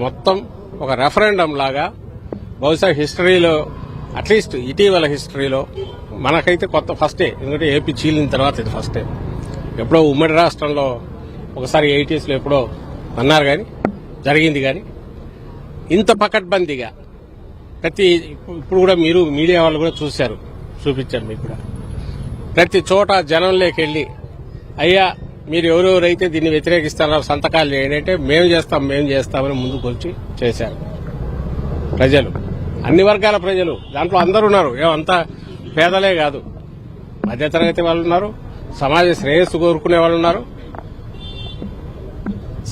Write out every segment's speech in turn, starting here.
మొత్తం ఒక రెఫరెండం లాగా బహుశా హిస్టరీలో అట్లీస్ట్ ఇటీవల హిస్టరీలో మనకైతే కొత్త ఫస్టే. ఎందుకంటే ఏపీ చీలిన తర్వాత ఇది ఫస్టే. ఎప్పుడో ఉమ్మడి రాష్ట్రంలో ఒకసారి 80s లో ఎప్పుడో అన్నారు కానీ జరిగింది కానీ ఇంత పకడ్బందీగా ఇప్పుడు కూడా మీరు మీడియా వాళ్ళు కూడా చూపించారు మీకు కూడా. ప్రతి చోట జనంలోకి వెళ్లి అయ్యా మీరు ఎవరెవరైతే దీన్ని వ్యతిరేకిస్తారో సంతకాలు చేయండి అంటే మేము చేస్తామని ముందుకు వచ్చి చేశారు ప్రజలు, అన్ని వర్గాల ప్రజలు. దాంట్లో అందరూ ఉన్నారు, ఏమంతా పేదలే కాదు, మధ్యతరగతి వాళ్ళు ఉన్నారు, సమాజ శ్రేయస్సు కోరుకునే వాళ్ళు ఉన్నారు,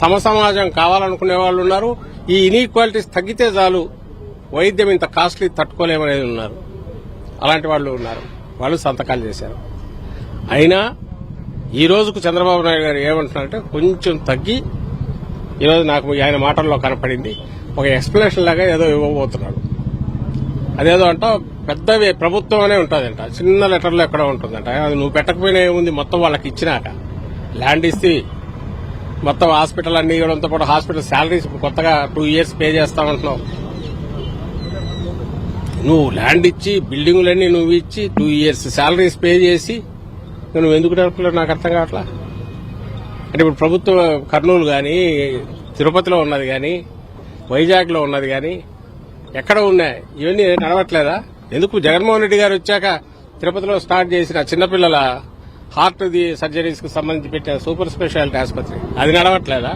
సమసమాజం కావాలనుకునే వాళ్ళు ఉన్నారు. ఈ ఇన్ఈక్వాలిటీస్ తగ్గితే చాలు, వైద్యం ఇంత కాస్ట్లీ తట్టుకోలేమనేది ఉన్నారు, అలాంటి వాళ్ళు ఉన్నారు. వాళ్ళు సంతకాలు చేశారు. అయినా ఈ రోజుకు చంద్రబాబు నాయుడు గారు ఏమంటున్నారంటే కొంచెం తగ్గి ఈరోజు నాకు ఆయన మాటల్లో కనపడింది ఒక ఎక్స్ప్లెనేషన్ లాగా ఏదో ఇవ్వబోతున్నాడు. అదేదో అంట పెద్దవి ప్రభుత్వం అనే ఉంటుందంట, చిన్న లెటర్లో ఎక్కడో ఉంటుందంట. అది నువ్వు పెట్టకపోయినా ఏముంది, మొత్తం వాళ్ళకి ఇచ్చినాక ల్యాండ్ ఇస్తే మొత్తం హాస్పిటల్ అన్ని ఇవ్వడంతో పాటు హాస్పిటల్ శాలరీస్ కొత్తగా 2 years పే చేస్తామంటున్నావు. నువ్వు ల్యాండ్ ఇచ్చి బిల్డింగులన్నీ నువ్వు ఇచ్చి 2 years శాలరీస్ పే చేసి నువ్వు ఎందుకు నడపలేవు నాకు అర్థం కావట్లా. అంటే ఇప్పుడు ప్రభుత్వం కర్నూలు కానీ తిరుపతిలో ఉన్నది కానీ వైజాగ్లో ఉన్నది కానీ ఎక్కడ ఉన్నాయి, ఇవన్నీ నడవట్లేదా? ఎందుకు జగన్మోహన్ రెడ్డి గారు వచ్చాక తిరుపతిలో స్టార్ట్ చేసిన చిన్నపిల్లల హార్ట్ సర్జరీస్ కు సంబంధించి పెట్టిన సూపర్ స్పెషాలిటీ ఆసుపత్రి అది నడవట్లేదా?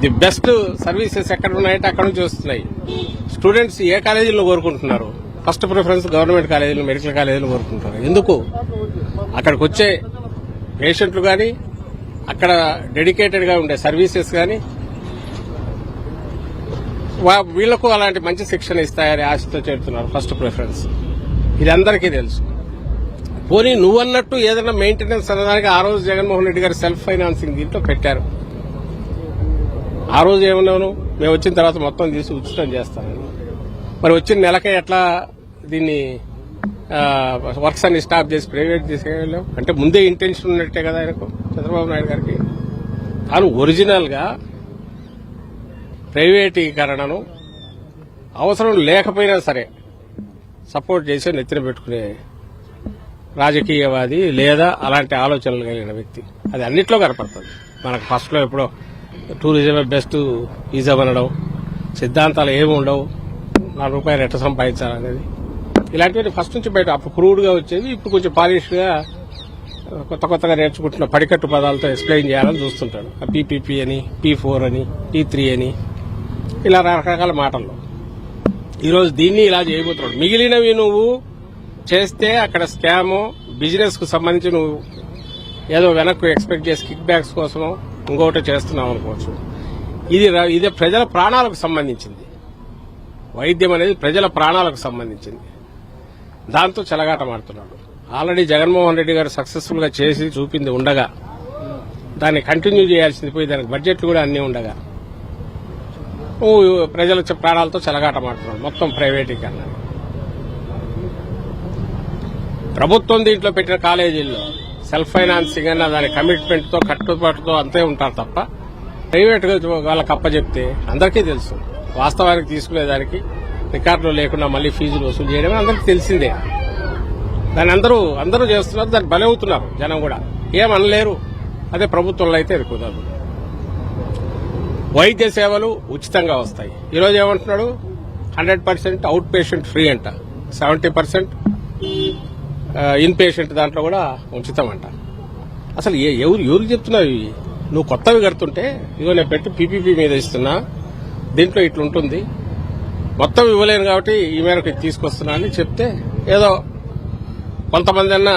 ది బెస్ట్ సర్వీసెస్ ఎక్కడ ఉన్నాయంటే అక్కడ నుంచి వస్తున్నాయి. స్టూడెంట్స్ ఏ కాలేజీలో కోరుకుంటున్నారు? ఫస్ట్ ప్రిఫరెన్స్ గవర్నమెంట్ కాలేజీలు, మెడికల్ కాలేజీలు కోరుకుంటున్నారు. ఎందుకు? అక్కడికి వచ్చే పేషెంట్లు కానీ అక్కడ డెడికేటెడ్ గా ఉండే సర్వీసెస్ కానీ వీళ్లకు అలాంటి మంచి శిక్షణ ఇస్తాయని ఆశతో చేరుతున్నారు ఫస్ట్ ప్రిఫరెన్స్. ఇది అందరికీ తెలుసు. పోనీ నువ్వన్నట్టు ఏదైనా మెయింటెనెన్స్ అన్నదానికి ఆ రోజు జగన్మోహన్ రెడ్డి గారు సెల్ఫ్ ఫైనాన్సింగ్ దీంట్లో పెట్టారు. ఆ రోజు ఏమన్నాను, మేము వచ్చిన తర్వాత మొత్తం తీసి ఉచితం చేస్తానని. మరి వచ్చిన నెలకే ఎట్లా దీన్ని వర్క్స్ అన్ని స్టాప్ చేసి ప్రైవేట్ తీసుకెళ్ళాం? అంటే ముందే ఇంటెన్షన్ ఉన్నట్టే కదా ఆయనకు, చంద్రబాబు నాయుడు గారికి. తాను ఒరిజినల్ గా ప్రైవేటీకరణను అవసరం లేకపోయినా సరే సపోర్ట్ చేసి నెత్తిన పెట్టుకునే రాజకీయవాది లేదా అలాంటి ఆలోచనలు కలిగిన వ్యక్తి. అది అన్నిట్లో కనపడుతుంది మనకు. ఫస్ట్ లో ఎప్పుడో టూరిజమే బెస్ట్ ఈజం అనడం, సిద్ధాంతాలు ఏమి ఉండవు, ₹4 ఎట్ట సంపాదించాలనేది, ఇలాంటివన్నీ ఫస్ట్ నుంచి బయట. అప్పుడు క్రూడ్ గా వచ్చేది, ఇప్పుడు కొంచెం పాలిష్ గా కొత్తగా నేర్చుకుంటున్న పడికట్టు పదాలతో ఎక్స్ప్లెయిన్ చేయాలని చూస్తుంటాడు. పీపీపీ అని, P4 అని, P3 అని, ఇలా రకరకాల మాటల్లో. ఈరోజు దీన్ని ఇలా చేయబోతున్నాడు. మిగిలినవి నువ్వు చేస్తే అక్కడ స్కామ్, బిజినెస్ కు సంబంధించి నువ్వు ఏదో వెనక్కు ఎక్స్పెక్ట్ చేసి కిక్ బ్యాక్స్ కోసమో ఇంకొకటి చేస్తున్నావు అనుకోవచ్చు. ఇది ప్రజల ప్రాణాలకు సంబంధించింది. వైద్యం అనేది ప్రజల ప్రాణాలకు సంబంధించింది. దాంతో చెలగాటమాడుతున్నాడు. ఆల్రెడీ జగన్మోహన్ రెడ్డి గారు సక్సెస్ఫుల్ గా చేసి చూపింది ఉండగా దాన్ని కంటిన్యూ చేయాల్సింది పోయి దానికి బడ్జెట్లు కూడా అన్నీ ఉండగా ప్రజల ప్రాణాలతో చెలగాటమాడుతున్నాడు. మొత్తం ప్రైవేటీకరణ. ప్రభుత్వం దీంట్లో పెట్టిన కాలేజీల్లో సెల్ఫ్ ఫైనాన్సింగ్ అన్న దాని కమిట్మెంట్ తో కట్టుబాటుతో అంతే ఉంటారు తప్ప ప్రైవేట్ గా వాళ్ళకి అప్పచెప్తే అందరికీ తెలుసు. వాస్తవానికి తీసుకునేదానికి రికార్డులు లేకుండా మళ్లీ ఫీజులు వసూలు చేయడం అందరికీ తెలిసిందే. దాన్ని అందరూ చేస్తున్నారు, దాన్ని బలవుతున్నారు జనం కూడా, ఏమనలేరు. అదే ప్రభుత్వంలో అయితే కుదరదు. వైద్య సేవలు ఉచితంగా వస్తాయి. ఈరోజు ఏమంటున్నాడు, 100% అవుట్ పేషెంట్ ఫ్రీ అంట, 70% ఇన్ పేషెంట్ దాంట్లో కూడా ఉచితం అంట. అసలు ఎవరికి చెప్తున్నావు ఇవి? నువ్వు కొత్తవి కడుతుంటే ఇగో నేను పెట్టి పీపీపీ మీద ఇస్తున్నా, దీంట్లో ఇట్లుంటుంది, మొత్తం ఇవ్వలేను కాబట్టి ఈ మేరకు తీసుకొస్తున్నా అని చెప్తే ఏదో కొంతమంది అన్నా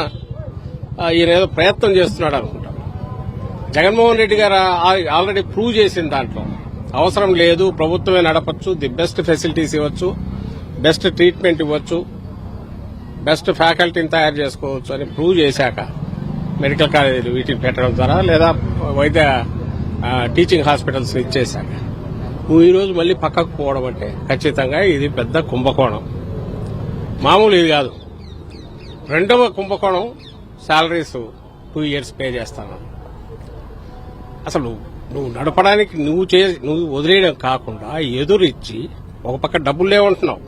ఈయన ఏదో ప్రయత్నం చేస్తున్నాడు అనుకుంటాను. జగన్మోహన్ రెడ్డి గారు ఆల్రెడీ ప్రూవ్ చేసిన దాంట్లో అవసరం లేదు, ప్రభుత్వమే నడపచ్చు, ది బెస్ట్ ఫెసిలిటీస్ ఇవ్వచ్చు, బెస్ట్ ట్రీట్మెంట్ ఇవ్వచ్చు, బెస్ట్ ఫ్యాకల్టీని తయారు చేసుకోవచ్చు అని ప్రూవ్ చేశాక మెడికల్ కాలేజీలు వీటిని పెట్టడం ద్వారా లేదా వైద్య టీచింగ్ హాస్పిటల్స్ ఇచ్చేశాక నువ్వు ఈరోజు మళ్లీ పక్కకు పోవడం అంటే ఖచ్చితంగా ఇది పెద్ద కుంభకోణం. మామూలు ఇది కాదు. రెండవ కుంభకోణం, శాలరీస్ 2 years పే చేస్తాను. అసలు నువ్వు నడపడానికి నువ్వు వదిలేయడం కాకుండా ఎదురిచ్చి ఒక పక్క డబ్బులు లేవంటున్నావు,